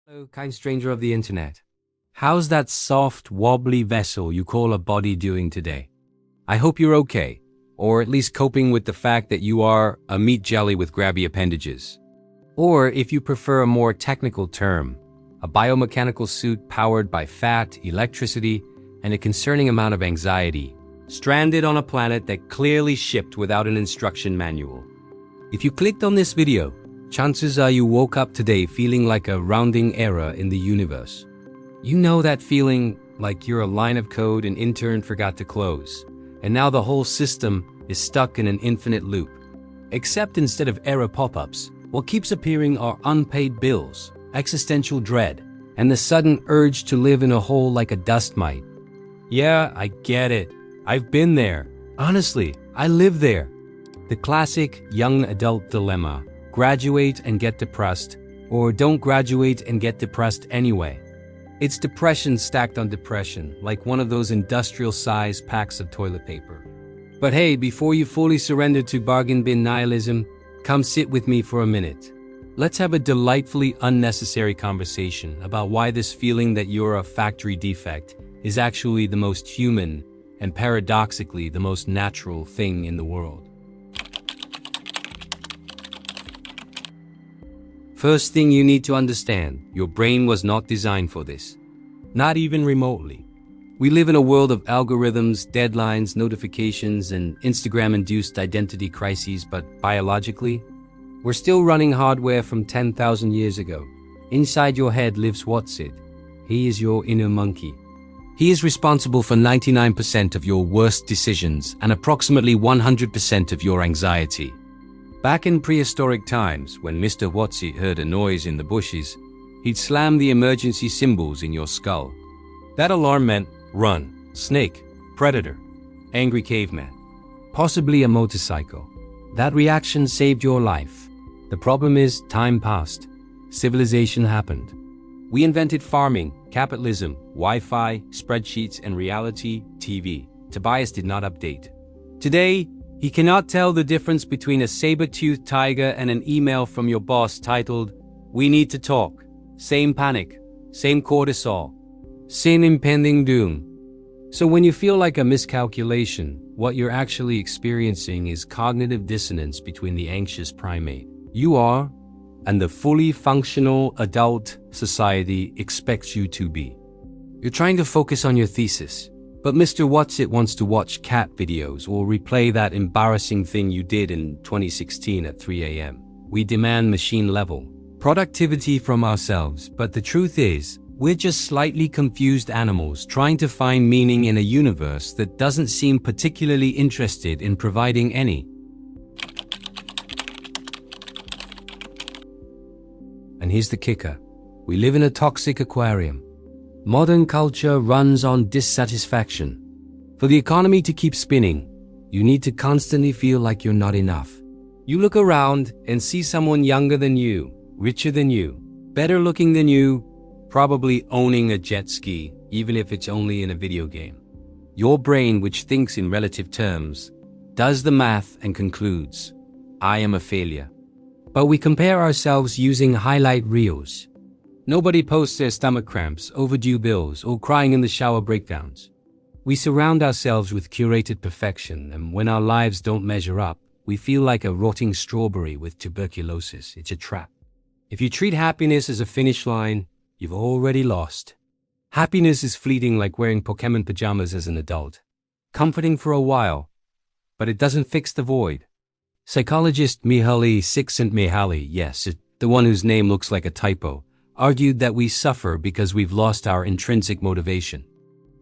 Hello, kind stranger of the internet. How's that soft, wobbly vessel you call a body doing today? I hope you're okay, or at least coping with the fact that you are a meat jelly with grabby appendages. Or, if you prefer a more technical term, a biomechanical suit powered by fat, electricity, and a concerning amount of anxiety, stranded on a planet that clearly shipped without an instruction manual. If you clicked on this video, chances are you woke up today feeling like a rounding error in the universe. You know that feeling like you're a line of code an intern forgot to close, and now the whole system is stuck in an infinite loop. Except instead of error pop-ups, what keeps appearing are unpaid bills, existential dread, and the sudden urge to live in a hole like a dust mite. Yeah, I get it. I've been there. Honestly, I live there. The classic young adult dilemma. Graduate and get depressed, or don't graduate and get depressed anyway. It's depression stacked on depression, like one of those industrial-sized packs of toilet paper. But hey, before you fully surrender to bargain bin nihilism, come sit with me for a minute. Let's have a delightfully unnecessary conversation about why this feeling that you're a factory defect is actually the most human and paradoxically the most natural thing in the world. First thing you need to understand, your brain was not designed for this. Not even remotely. We live in a world of algorithms, deadlines, notifications, and Instagram-induced identity crises, but biologically, we're still running hardware from 10,000 years ago. Inside your head lives Watsit. He is your inner monkey. He is responsible for 99% of your worst decisions and approximately 100% of your anxiety. Back in prehistoric times, when Mr. Watsit heard a noise in the bushes, he'd slam the emergency symbols in your skull. That alarm meant run, snake, predator, angry caveman, possibly a motorcycle. That reaction saved your life. The problem is, time passed. Civilization happened. We invented farming, capitalism, Wi-Fi, spreadsheets, and reality TV. Tobias did not update. Today, he cannot tell the difference between a saber-toothed tiger and an email from your boss titled, "We need to talk." Same panic, same cortisol, same impending doom. So when you feel like a miscalculation, what you're actually experiencing is cognitive dissonance between the anxious primate you are and the fully functional adult society expects you to be. You're trying to focus on your thesis, but Mr. Watsit wants to watch cat videos or replay that embarrassing thing you did in 2016 at 3 a.m. We demand machine-level productivity from ourselves, but the truth is, we're just slightly confused animals trying to find meaning in a universe that doesn't seem particularly interested in providing any. And here's the kicker. We live in a toxic aquarium. Modern culture runs on dissatisfaction. For the economy to keep spinning, you need to constantly feel like you're not enough. You look around and see someone younger than you, richer than you, better looking than you, probably owning a jet ski, even if it's only in a video game. Your brain, which thinks in relative terms, does the math and concludes, I am a failure. But we compare ourselves using highlight reels. Nobody posts their stomach cramps, overdue bills, or crying in the shower breakdowns. We surround ourselves with curated perfection, and when our lives don't measure up, we feel like a rotting strawberry with tuberculosis. It's a trap. If you treat happiness as a finish line, you've already lost. Happiness is fleeting like wearing Pokemon pajamas as an adult. Comforting for a while, but it doesn't fix the void. Psychologist Mihaly Csikszentmihalyi, yes, the one whose name looks like a typo, argued that we suffer because we've lost our intrinsic motivation.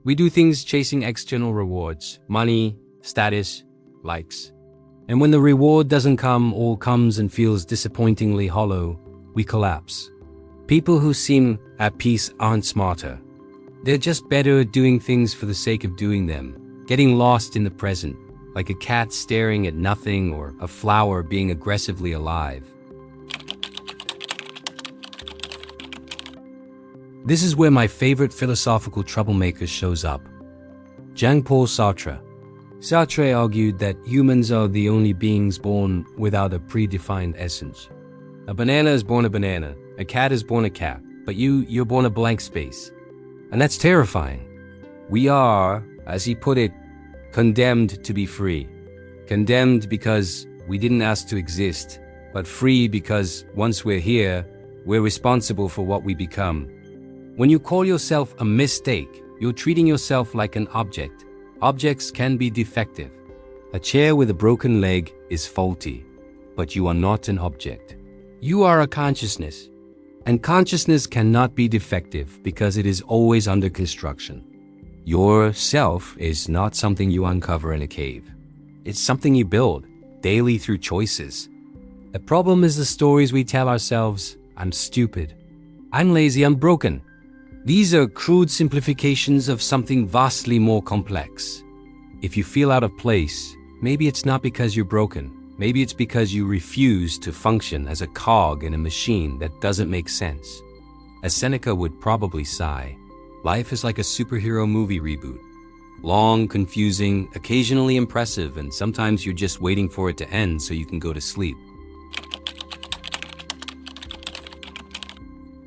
We do things chasing external rewards, money, status, likes. And when the reward doesn't come or comes and feels disappointingly hollow, we collapse. People who seem at peace aren't smarter. They're just better at doing things for the sake of doing them, getting lost in the present, like a cat staring at nothing or a flower being aggressively alive. This is where my favorite philosophical troublemaker shows up. Jean-Paul Sartre. Sartre argued that humans are the only beings born without a predefined essence. A banana is born a banana, a cat is born a cat, but you're born a blank space. And that's terrifying. We are, as he put it, condemned to be free. Condemned because we didn't ask to exist, but free because once we're here, we're responsible for what we become. When you call yourself a mistake, you're treating yourself like an object. Objects can be defective. A chair with a broken leg is faulty, but you are not an object. You are a consciousness, and consciousness cannot be defective because it is always under construction. Your self is not something you uncover in a cave. It's something you build daily through choices. The problem is the stories we tell ourselves. I'm stupid. I'm lazy, I'm broken. These are crude simplifications of something vastly more complex. If you feel out of place, maybe it's not because you're broken. Maybe it's because you refuse to function as a cog in a machine that doesn't make sense. As Seneca would probably sigh, life is like a superhero movie reboot. Long, confusing, occasionally impressive, and sometimes you're just waiting for it to end so you can go to sleep.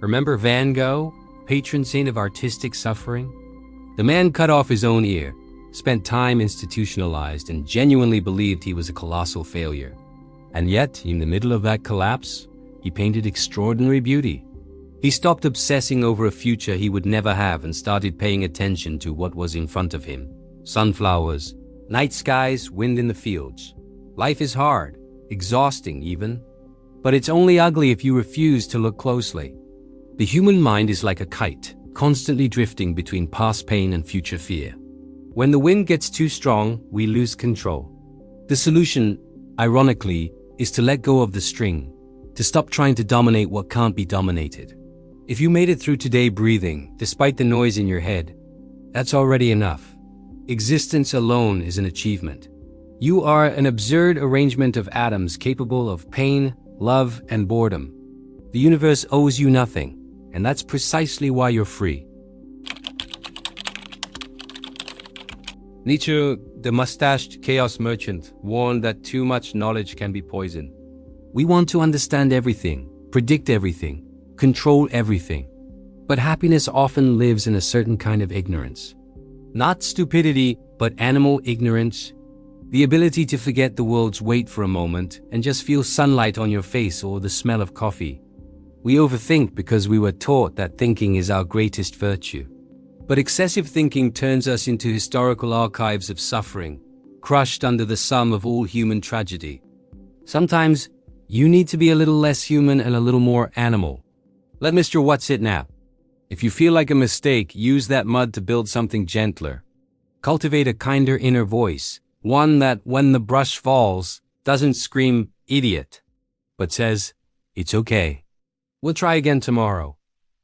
Remember Van Gogh, patron saint of artistic suffering? The man cut off his own ear, spent time institutionalized, and genuinely believed he was a colossal failure. And yet, in the middle of that collapse, he painted extraordinary beauty. He stopped obsessing over a future he would never have and started paying attention to what was in front of him. Sunflowers, night skies, wind in the fields. Life is hard, exhausting even, but it's only ugly if you refuse to look closely. The human mind is like a kite, constantly drifting between past pain and future fear. When the wind gets too strong, we lose control. The solution, ironically, is to let go of the string, to stop trying to dominate what can't be dominated. If you made it through today breathing, despite the noise in your head, that's already enough. Existence alone is an achievement. You are an absurd arrangement of atoms capable of pain, love, and boredom. The universe owes you nothing, and that's precisely why you're free. Nietzsche, the mustached chaos merchant, warned that too much knowledge can be poison. We want to understand everything, predict everything, control everything. But happiness often lives in a certain kind of ignorance. Not stupidity, but animal ignorance. The ability to forget the world's weight for a moment and just feel sunlight on your face or the smell of coffee. We overthink because we were taught that thinking is our greatest virtue. But excessive thinking turns us into historical archives of suffering, crushed under the sum of all human tragedy. Sometimes, you need to be a little less human and a little more animal. Let Mr. What's-It nap. If you feel like a mistake, use that mud to build something gentler. Cultivate a kinder inner voice, one that, when the brush falls, doesn't scream, idiot, but says, it's okay. We'll try again tomorrow.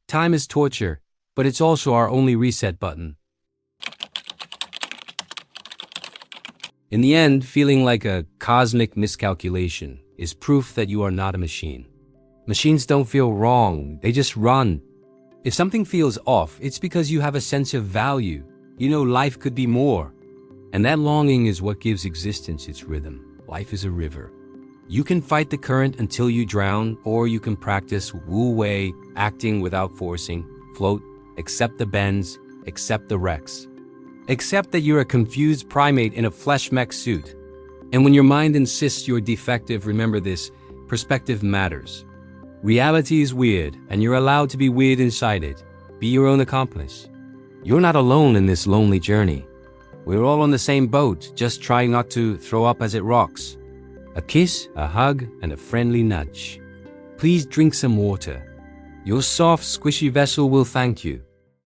Time is torture, but it's also our only reset button. In the end, feeling like a cosmic miscalculation is proof that you are not a machine. Machines don't feel wrong, they just run. If something feels off, it's because you have a sense of value. You know life could be more. And that longing is what gives existence its rhythm. Life is a river. You can fight the current until you drown, or you can practice wu-wei, acting without forcing, float, accept the bends, accept the wrecks. Accept that you're a confused primate in a flesh mech suit. And when your mind insists you're defective, remember this, perspective matters. Reality is weird, and you're allowed to be weird inside it. Be your own accomplice. You're not alone in this lonely journey. We're all on the same boat, just trying not to throw up as it rocks. A kiss, a hug, and a friendly nudge. Please drink some water. Your soft, squishy vessel will thank you.